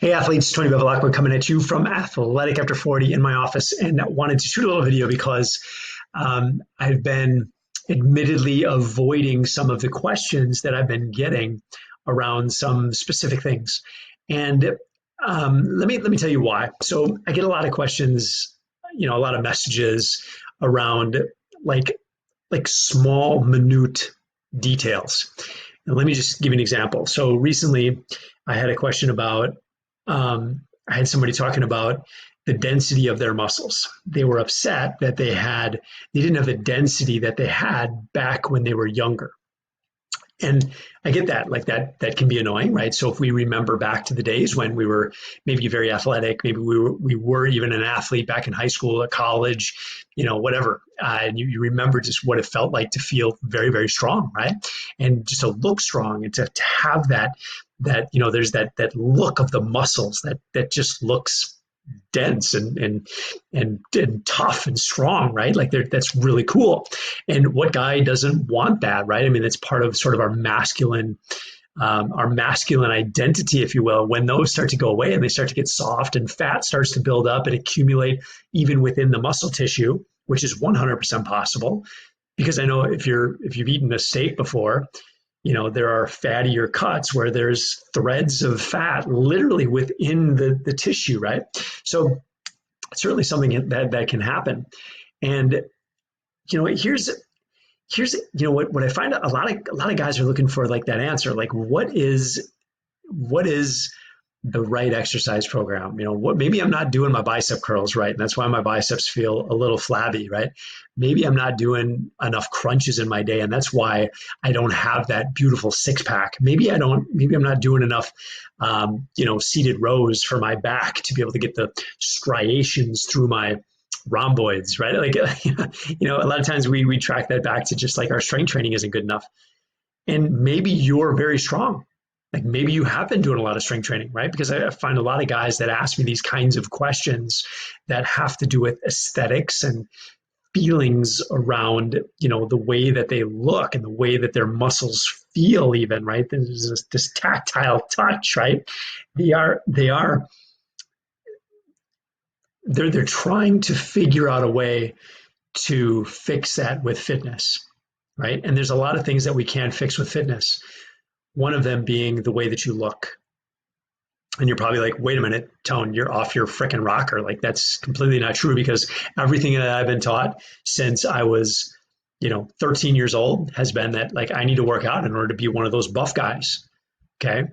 Hey athletes, Tony Bevilacqua coming at you from Athletic After 40 in my office, and I wanted to shoot a little video because I've been admittedly avoiding some of the questions that I've been getting around some specific things. And let me tell you why. So I get a lot of questions, a lot of messages around like small, minute details. And let me just give you an example. So recently, I had a question about I had somebody talking about the density of their muscles. They were upset that they didn't have the density that they had back when they were younger. And I get that, like that can be annoying, right? So if we remember back to the days when we were maybe very athletic, maybe we were even an athlete back in high school or college, whatever, and you remember just what it felt like to feel very, very strong, right? And just to look strong and to have that there's that look of the muscles that just looks dense and tough and strong, right? Like that's really cool. And what guy doesn't want that, right? I mean, it's part of sort of our masculine identity, if you will. When those start to go away and they start to get soft and fat starts to build up and accumulate even within the muscle tissue, which is 100% possible. Because I know if you've eaten a steak before, there are fattier cuts where there's threads of fat literally within the tissue, right? So it's certainly something that can happen. And here's what I find a lot of guys are looking for, like that answer, like what is the right exercise program? Maybe I'm not doing my bicep curls right, and that's why my biceps feel a little flabby, right? Maybe I'm not doing enough crunches in my day, and that's why I don't have that beautiful six pack. Maybe I'm not doing enough seated rows for my back to be able to get the striations through my rhomboids, right? Like a lot of times we track that back to just like our strength training isn't good enough. And maybe you're very strong. Like maybe you have been doing a lot of strength training, right? Because I find a lot of guys that ask me these kinds of questions that have to do with aesthetics and feelings around, the way that they look and the way that their muscles feel even, right? There's this tactile touch, right? They're trying to figure out a way to fix that with fitness, right? And there's a lot of things that we can fix with fitness. One of them being the way that you look. And you're probably like, wait a minute, Tone, you're off your frickin' rocker. Like that's completely not true, because everything that I've been taught since I was, 13 years old has been that like I need to work out in order to be one of those buff guys. Okay.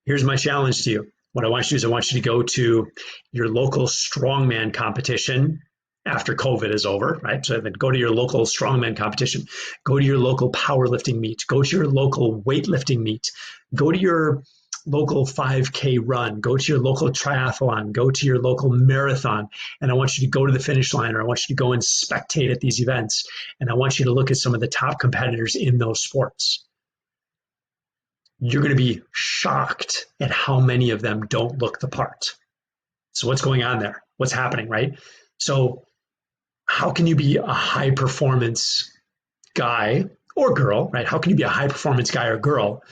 Here's my challenge to you. What I want you to do is I want you to go to your local strongman competition after COVID is over, right? So then go to your local strongman competition, go to your local powerlifting meet, go to your local weightlifting meet, go to your local 5K run, go to your local triathlon, go to your local marathon. And I want you to go to the finish line, or I want you to go and spectate at these events. And I want you to look at some of the top competitors in those sports. You're going to be shocked at how many of them don't look the part. So what's going on there? What's happening, right? So how can you be a high performance guy or girl, right? How can you be a high performance guy or girl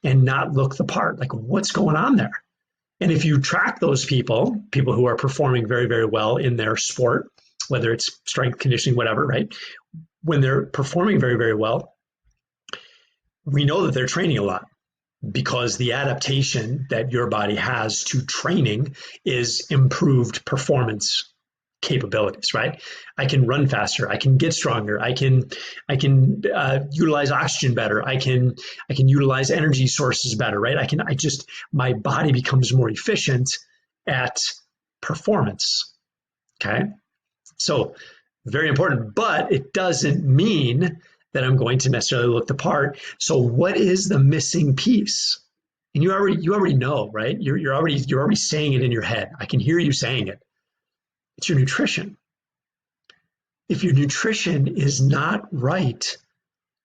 and not look the part? Like what's going on there? And if you track those people who are performing very, very well in their sport, whether it's strength, conditioning, whatever, right? When they're performing very, very well, we know that they're training a lot, because the adaptation that your body has to training is improved performance capabilities, right? I can run faster. I can get stronger. I can utilize oxygen better. I can utilize energy sources better, right? My body becomes more efficient at performance. Okay. So very important, but it doesn't mean that I'm going to necessarily look the part. So what is the missing piece? And you already know, right? You're already saying it in your head. I can hear you saying it. It's your nutrition. If your nutrition is not right,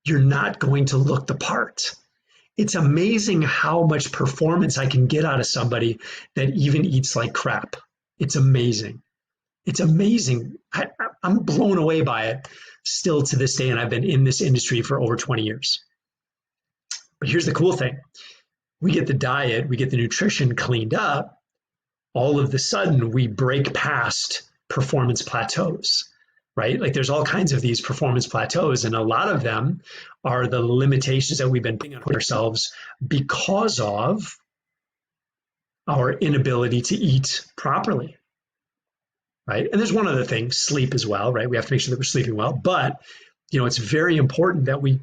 you're not going to look the part. It's amazing how much performance I can get out of somebody that even eats like crap. It's amazing. It's amazing. I'm blown away by it still to this day, and I've been in this industry for over 20 years. But here's the cool thing. We get the diet, we get the nutrition cleaned up, all of the sudden we break past performance plateaus, right? Like there's all kinds of these performance plateaus, and a lot of them are the limitations that we've been putting on ourselves because of our inability to eat properly, right? And there's one other thing, sleep as well, right? We have to make sure that we're sleeping well, but it's very important that we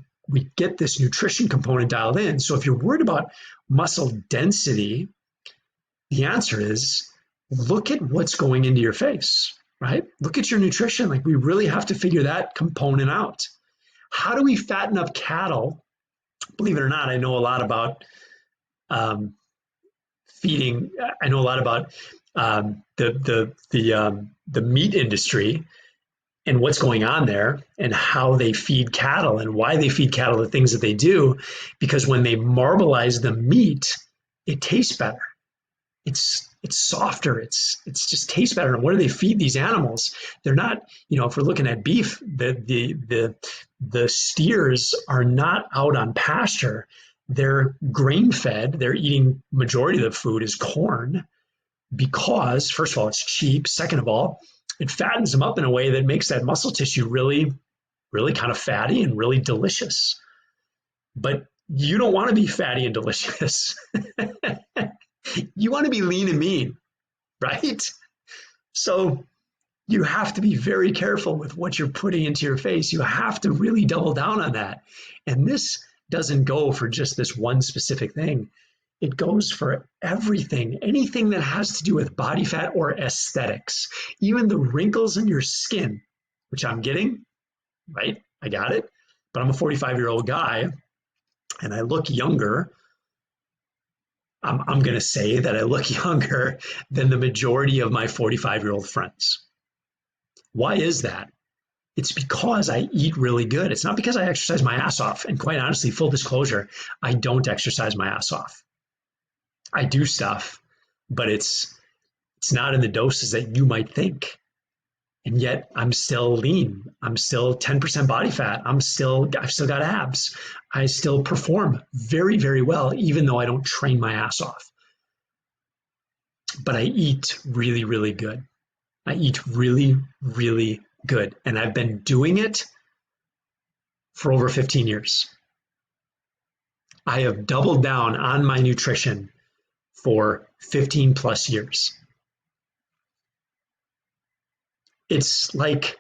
get this nutrition component dialed in. So if you're worried about muscle density, the answer is look at what's going into your face, right? Look at your nutrition. Like we really have to figure that component out. How do we fatten up cattle? Believe it or not, I know a lot about feeding. I know a lot about the meat industry and what's going on there and how they feed cattle and why they feed cattle the things that they do, because when they marbleize the meat, it tastes better. It's softer. It's just tastes better. And what do they feed these animals? They're not, if we're looking at beef, the steers are not out on pasture. They're grain fed. They're eating majority of the food is corn because, first of all, it's cheap. Second of all, it fattens them up in a way that makes that muscle tissue really, really kind of fatty and really delicious. But you don't want to be fatty and delicious. You want to be lean and mean, right? So you have to be very careful with what you're putting into your face. You have to really double down on that. And this doesn't go for just this one specific thing. It goes for everything, anything that has to do with body fat or aesthetics, even the wrinkles in your skin, which I'm getting, right? I got it. But I'm a 45-year-old guy and I look younger. I'm going to say that I look younger than the majority of my 45-year-old friends. Why is that? It's because I eat really good. It's not because I exercise my ass off. And quite honestly, full disclosure, I don't exercise my ass off. I do stuff, but it's not in the doses that you might think. And yet I'm still lean. I'm still 10% body fat. I've still got abs. I still perform very, very well, even though I don't train my ass off. But I eat really, really good. I eat really, really good. And I've been doing it for over 15 years. I have doubled down on my nutrition for 15 plus years. It's like,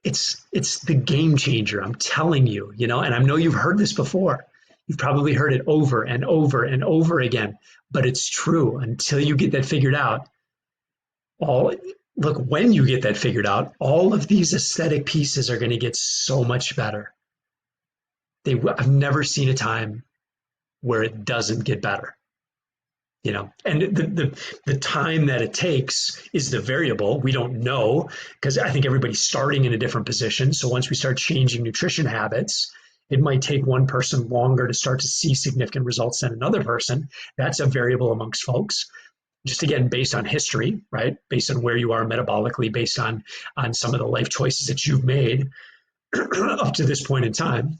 it's the game changer. I'm telling you, and I know you've heard this before. You've probably heard it over and over and over again, but it's true until you get that figured out. When you get that figured out, all of these aesthetic pieces are going to get so much better. I've never seen a time where it doesn't get better. And the time that it takes is the variable. We don't know because I think everybody's starting in a different position. So once we start changing nutrition habits, it might take one person longer to start to see significant results than another person. That's a variable amongst folks. Just again, based on history, right? Based on where you are metabolically, based on some of the life choices that you've made up to this point in time.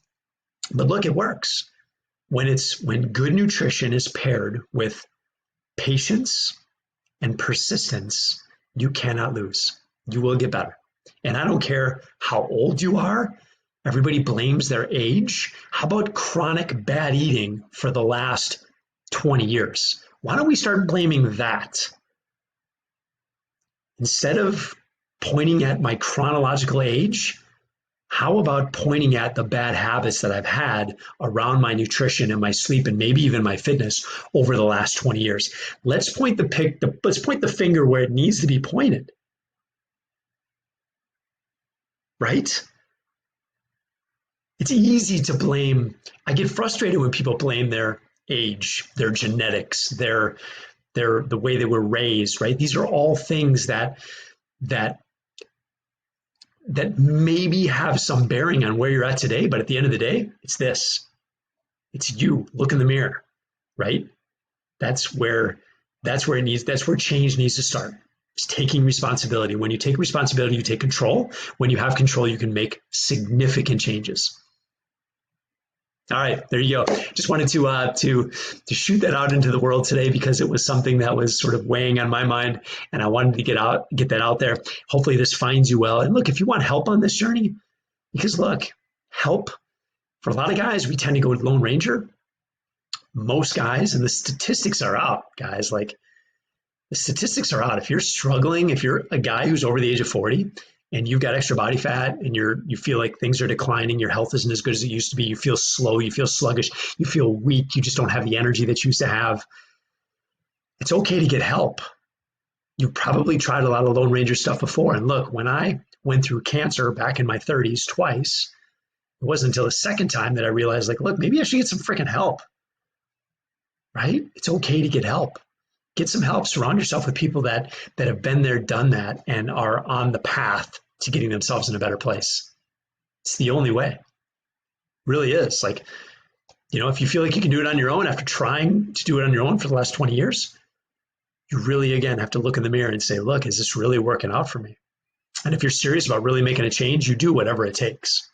But look, it works. When good nutrition is paired with patience and persistence, you cannot lose. You will get better. And I don't care how old you are. Everybody blames their age. How about chronic bad eating for the last 20 years? Why don't we start blaming that? Instead of pointing at my chronological age, how about pointing at the bad habits that I've had around my nutrition and my sleep and maybe even my fitness over the last 20 years? Let's point the finger where it needs to be pointed. Right? It's easy to blame. I get frustrated when people blame their age, their genetics, their the way they were raised, right? These are all things that maybe have some bearing on where you're at today, but at the end of the day, it's this. It's you. Look in the mirror, right? That's where change needs to start. It's taking responsibility. When you take responsibility, you take control. When you have control, you can make significant changes. All right, there you go. Just wanted to shoot that out into the world today because it was something that was sort of weighing on my mind, and I wanted to get that out there. Hopefully, this finds you well. And look, if you want help on this journey, because look, help for a lot of guys, we tend to go with Lone Ranger. Most guys, and the statistics are out, guys. Like the statistics are out. If you're struggling, if you're a guy who's over the age of 40, and you've got extra body fat and you feel like things are declining, your health isn't as good as it used to be, you feel slow, you feel sluggish, you feel weak, you just don't have the energy that you used to have, it's okay to get help. You probably tried a lot of Lone Ranger stuff before. And look, when I went through cancer back in my 30s twice, it wasn't until the second time that I realized, like, look, maybe I should get some freaking help, right? It's okay to get help. Get some help. Surround yourself with people that have been there, done that, and are on the path to getting themselves in a better place. It's the only way. It really is. Like, if you feel like you can do it on your own after trying to do it on your own for the last 20 years, you really, again, have to look in the mirror and say, look, is this really working out for me? And if you're serious about really making a change, you do whatever it takes.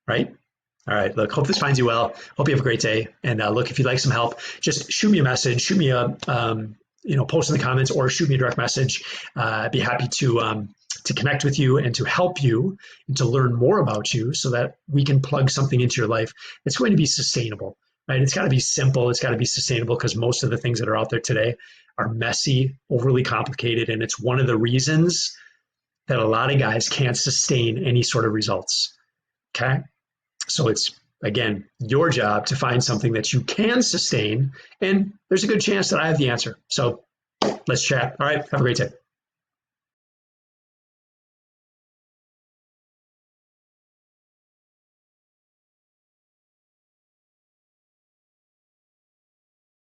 Right? All right, look, hope this finds you well. Hope you have a great day. And look, if you'd like some help, just shoot me a message, shoot me a, post in the comments or shoot me a direct message. I'd be happy to connect with you and to help you and to learn more about you so that we can plug something into your life that's going to be sustainable, right? It's got to be simple. It's got to be sustainable because most of the things that are out there today are messy, overly complicated. And it's one of the reasons that a lot of guys can't sustain any sort of results, okay? So it's, again, your job to find something that you can sustain, and there's a good chance that I have the answer. So let's chat. All right, have a great day.